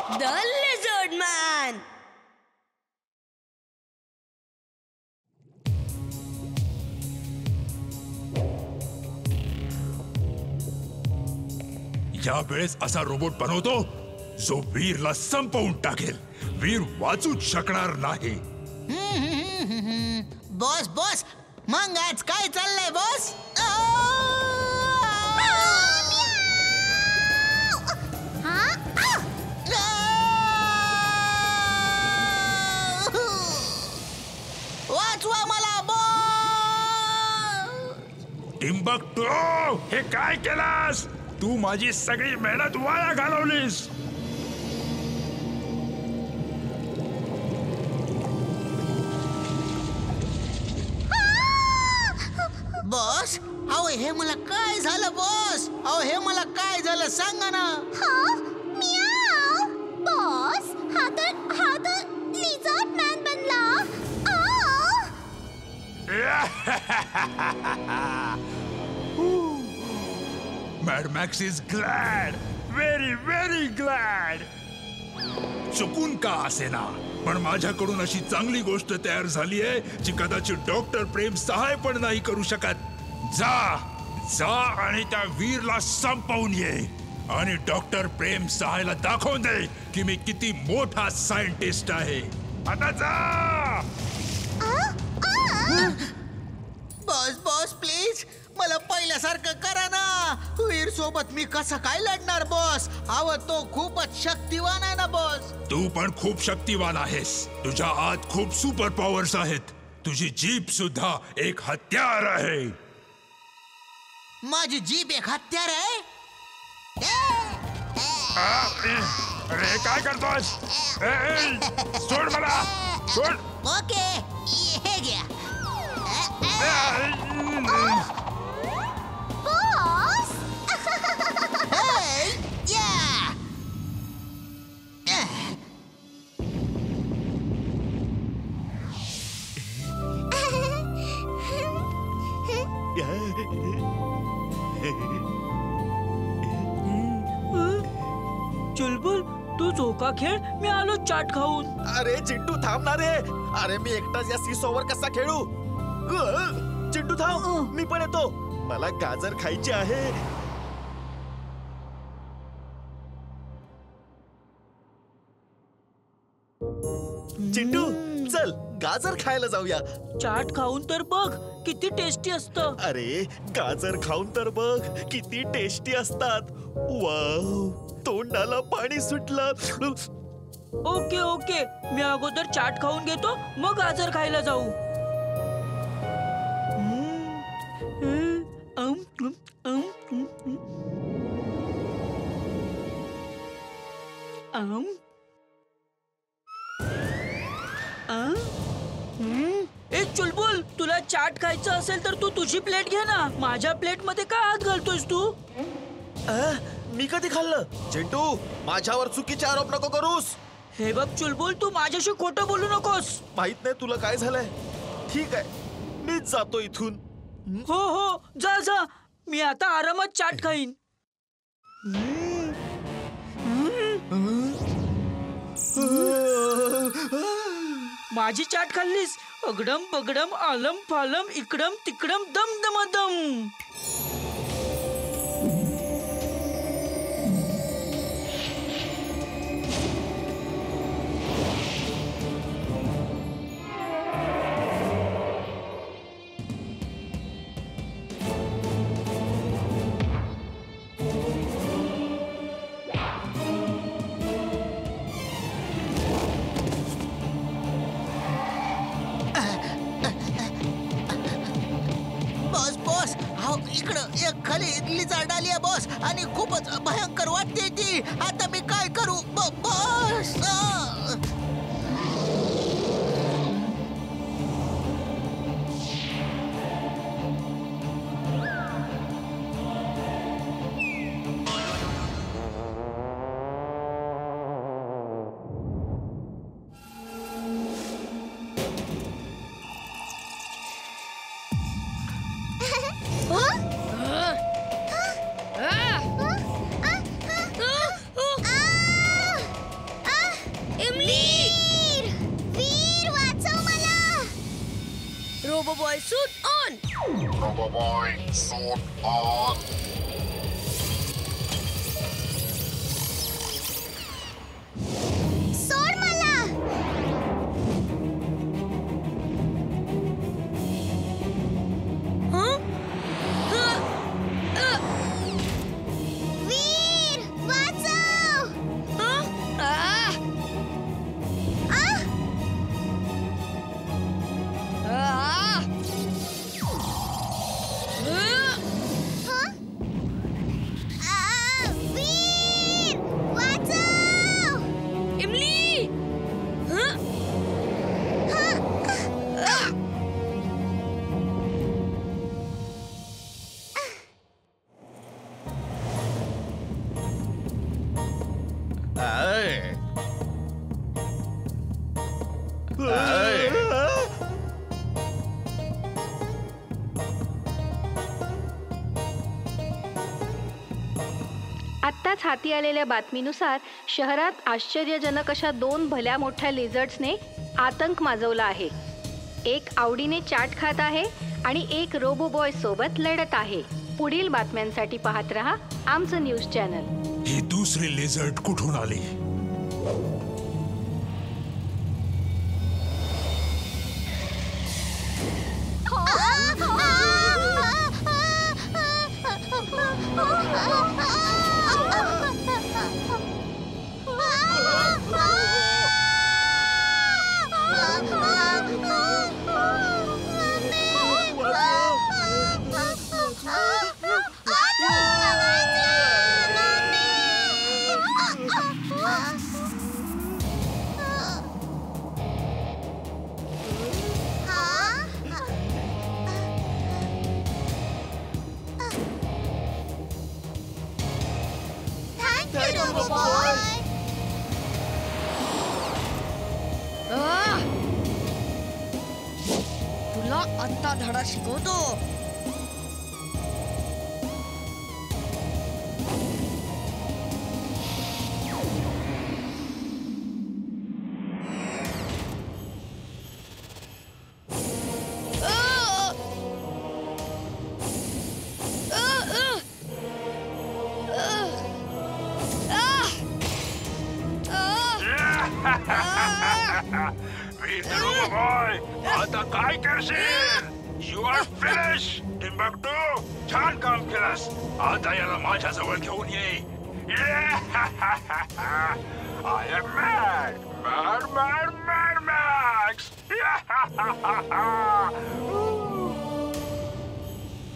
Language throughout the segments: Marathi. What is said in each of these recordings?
The Lizard Man. या वेळेस असा रोबोट बनवतो जो वीरला संपवून टाकेल. वीर वाचूच शकणार नाही. बॉस बॉस, मग आज काय चाललंय बॉस? वाचवा मला बॉस! टिम्बक्टू, हे काय केलास? तू माझी सगळी मेहनत वाया घालवलीस. बॉस, अहो हे मला काय झालं बॉस? अहो हे मला काय झालं सांगा ना. बॉस, हा तर लिझर्ड मॅन बनला. Mad Max is glad, very very glad. चुकून का असेना, पण माझ्याकडून अशी चांगली गोष्ट तयार झाली आहे जी कदाचित डॉक्टर प्रेम सहाय पण नाही करू शकत. जा जा आणि त्या वीरला संपवून ये आणि डॉक्टर प्रेम सहायला दाखवून दे की मी किती मोठा सायंटिस्ट आहे. आता जा. बॉस बॉस प्लीज मला पहिल्यासारखं करा ना. वीर सोबत मी कसं काय लढणार बॉस? अहो तो खूपच शक्तिवान आहे ना बॉस. तू पण खूप शक्तिवान आहेस. तुझ्या आत खूप सुपर पॉवर्स आहेत. तुझी जीभ सुद्धा एक हत्यार आहे. माझी जीभ एक हत्यार आहे? अरे काय करतोस? सोड मला, सोड. ओके, हे घ्या. Boss, Hey, yeah. चुलबुल, तू झोका खेळ, मी आलो चाट खाऊन. अरे चिंटू थांब ना रे. अरे मी एकटाच या सीसॉवर कसा खेळू? चिंटू थांब, मी पण येतो. मला गाजर खायची आहे. चिंटू चल गाजर खायला जाऊया. चाट खाऊन तर बघ किती टेस्टी असतं. अरे गाजर खाऊन तर बघ किती टेस्टी असतात. वाव, तोंडाला पाणी सुटलं. ओके ओके, मी अगोदर चाट खाऊन घेतो, मग गाजर खायला जाऊ. एक चुलबुल, तुला चाट खायचं असेल तर तू तुझी प्लेट घे ना. माझ्या प्लेट मध्ये काय हात घालतोयस तू? मी कधी खाल्लं? चिंटू माझ्यावर चुकीचे आरोप नको करूस. हे बघ चुलबुल, तू माझ्याशी खोटं बोलू नकोस. माहित नाही तुला काय झालंय. ठीक आहे, मीच जातो इथून. हो हो, जा जा. मी आता आरामात चाट खाईन. माझी चाट खाल्लीस? अगडम बगडम आलम फालम इकडम तिकडम दम दम. इकडं एक खाली लिझर्ड आली आहे बॉस, आणि खूपच भयंकर वाटते ती. आता मी काय करू बॉस? Roboboy, suit on. सोड मला. वीर वाचव. वीर वाचव. इमली आय. आय. आत्ताच हाती आलेल्या बातमीनुसार शहरात आश्चर्यजनक अशा 2 भल्या मोठ्या लिझर्ड्सने आतंक माजवला आहे. एक आवडीने चाट खात आहे आणि एक रोबोबॉय सोबत लढत आहे. पुढील बातम्यांसाठी पाहत रहा आमचं न्यूज चॅनल. ही दुसरी लेझर्ड कुठून आली? तुला आता धडा शिकवतो. आता काय करशील? You R finish. टिम्बक्टू, छान काम केलंस. आता याला माझ्या जवळ घेऊन ये. I am mad mad mad mad Max.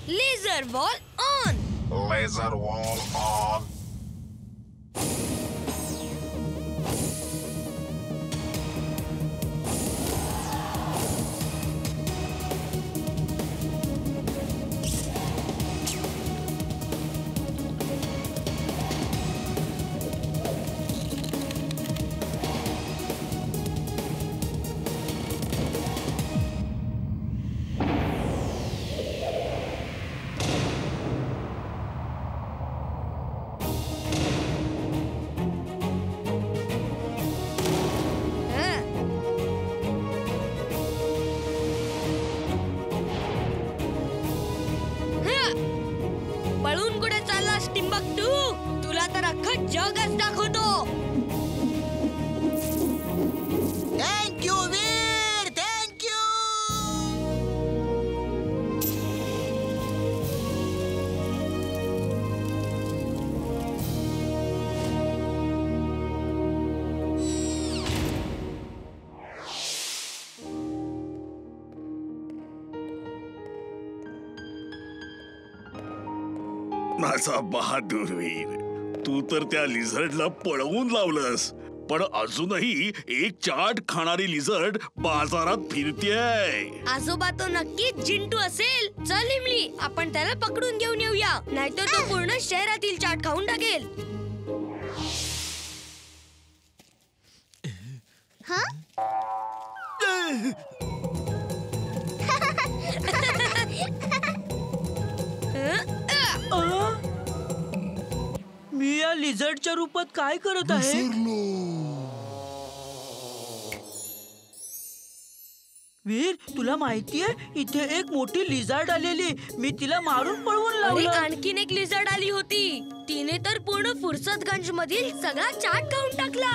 Laser ball on. Laser wall on. पळून कुठे चाललास टिम्बक्टू? तुला तर अख्खं जगच दाखवतो. थँक्यू वीर, थँक्यू. माझा बहादूर वीर, तू तर त्या लिझर्डला पळवून लावलंस, पण अजूनही एक चाट खाणारी लिझर्ड बाजारात फिरतेय. आजोबा तो नक्कीच जिंटू असेल. चल इमली, आपण त्याला पकडून घेऊन येऊया, नाहीतर तो पूर्ण शहरातील चाट खाऊन टाकेल. मी या लिझर्डच्या रूपात काय करत आहे? वीर तुला माहितीये इथे एक मोठी लिझार्ड आलेली. मी तिला मारून पळवून अरे लावलं. आणखीन एक लिझर्ड आली होती. तिने तर पूर्ण फुर्सतगंज मधील सगळा चाट खाऊन टाकला.